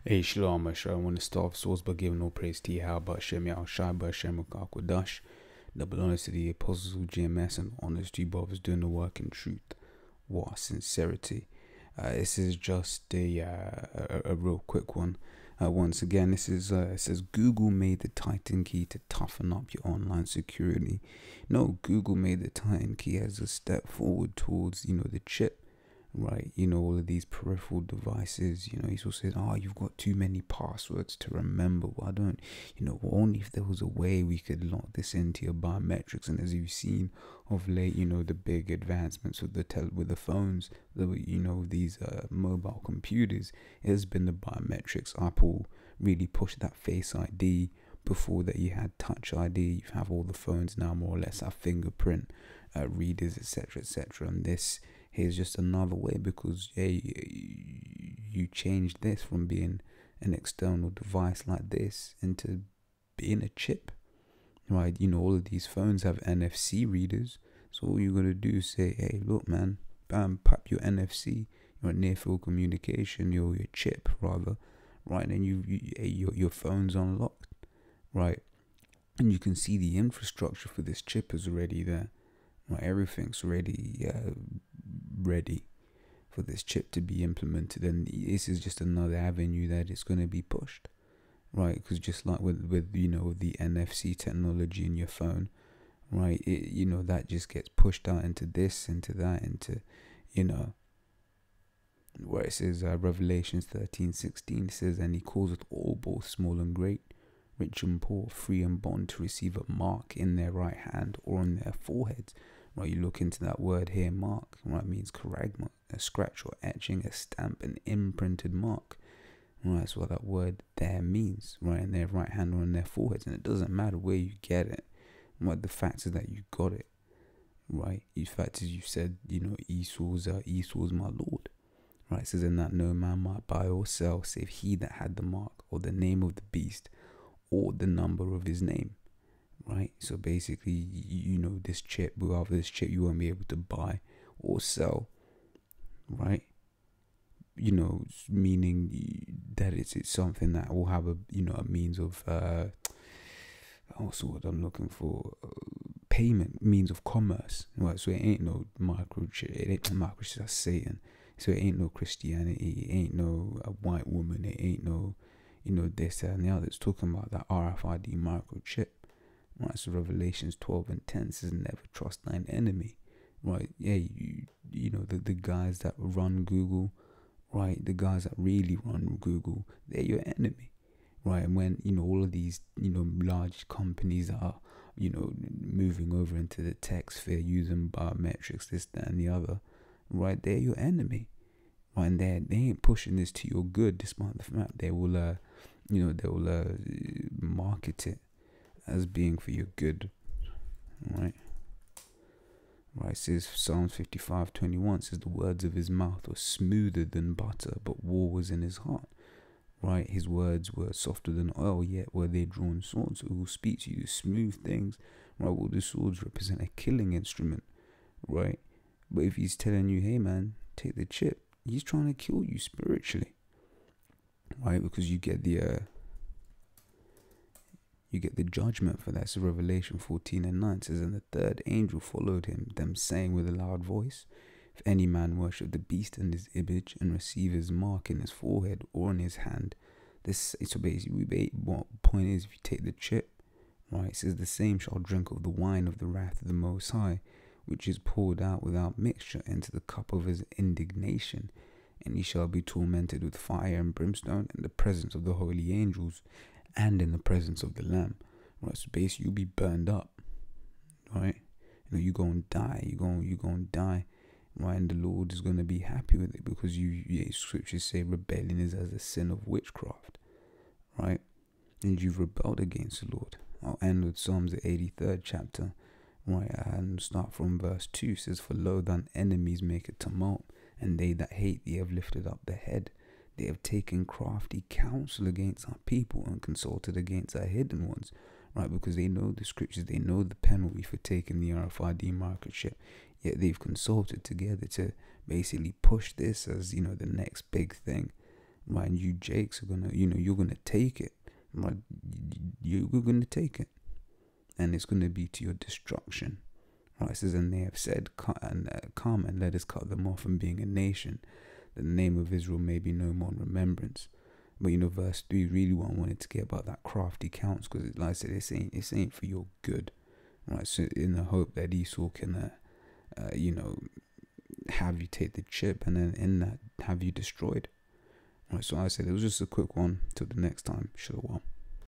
Hey Shalom, I want to start off source by giving all praise to Yahweh, Hashem Yahushai, Hashem Akakwadash. Double honors to the apostles of GMS and honors to you brothers doing the work in truth, war, sincerity. This is just a real quick one. Once again, this is it says Google made the Titan key to toughen up your online security. No, Google made the Titan key as a step forward towards the chip. Right, all of these peripheral devices, he also says, oh, you've got too many passwords to remember. Well, I don't, only if there was a way we could lock this into your biometrics. And as you've seen of late, the big advancements with the phones, these mobile computers, it has been the biometrics. Apple really pushed that Face ID. Before that, you had Touch ID. You have all the phones now more or less have fingerprint readers, etc., etc. And this here's just another way, because you changed this from being an external device like this into being a chip, right? All of these phones have NFC readers, so all you're gonna do is say, hey, look, man, bam, pop your NFC, your near field communication, your chip rather, right? And your phone's unlocked, right? And you can see the infrastructure for this chip is already there. Right, everything's ready for this chip to be implemented, and this is just another avenue that it's going to be pushed, right? Because just like with the NFC technology in your phone, right? That just gets pushed out into this, into that, into where it says Revelations 13:16 says, and he causeth all, both small and great, rich and poor, free and bond, to receive a mark in their right hand or on their foreheads. Right, you look into that word here, mark, right, it means charagma, a scratch or etching, a stamp, an imprinted mark. Right, that's what that word there means, right, in their right hand or on their foreheads. And it doesn't matter where you get it. Right, the fact is that you got it. Right, the fact is you said, Esau's my Lord. Right, it says, in that no man might buy or sell save he that had the mark, or the name of the beast, or the number of his name. Right, so basically, this chip, without this chip, you won't be able to buy or sell. Right, meaning that it's something that will have a means of also what I'm looking for, payment, means of commerce. Right, so it ain't no microchip. It ain't microchip. That's Satan. So it ain't no Christianity. It ain't no a white woman. It ain't no this, that, and the other. It's talking about that RFID microchip. Right, so Revelations 12:10 says, never trust thine enemy. Right, yeah, the guys that run Google, right, the guys that really run Google, they're your enemy. Right, and when all of these large companies are moving over into the tech sphere using biometrics, this, that, and the other, right, they're your enemy. Right, and they ain't pushing this to your good, despite the fact they will market it as being for your good. Right, it says Psalms 55:21 says, the words of his mouth were smoother than butter, but war was in his heart. Right, his words were softer than oil, yet were they drawn swords. Who will speak to you smooth things? Right, well, the swords represent a killing instrument. Right, but if he's telling you, hey man, take the chip, he's trying to kill you spiritually. Right, because you get the judgment for that. So Revelation 14:9 says, and the third angel followed him, them saying with a loud voice, if any man worship the beast and his image, and receive his mark in his forehead or in his hand, this, so basically what point is, if you take the chip, right, it says, the same shall drink of the wine of the wrath of the Most High, which is poured out without mixture into the cup of his indignation, and he shall be tormented with fire and brimstone in the presence of the holy angels and in the presence of the Lamb. Right, so basically you'll be burned up. Right, you're gonna die. You're gonna die. Right, and the Lord is gonna be happy with it, because scriptures say rebellion is as a sin of witchcraft. Right, and you've rebelled against the Lord. I'll end with Psalms the 83rd chapter. Right, and start from verse 2. It says, for lo, thine enemies make a tumult, and they that hate thee have lifted up their head. They have taken crafty counsel against our people, and consulted against our hidden ones. Right, because they know the scriptures, they know the penalty for taking the RFID microchip, yet they've consulted together to basically push this as the next big thing. right? And you Jakes are gonna, you're gonna take it, right? You're gonna take it, and it's gonna be to your destruction, right? It says, and they have said, come and let us cut them off from being a nation, that the name of Israel may be no more in remembrance. But verse 3, really what I wanted to get about that crafty counts, because like I said, it's ain't for your good, right? So in the hope that Esau can have you take the chip, and then in that have you destroyed. Right, so I said it was just a quick one. Till the next time, shalom.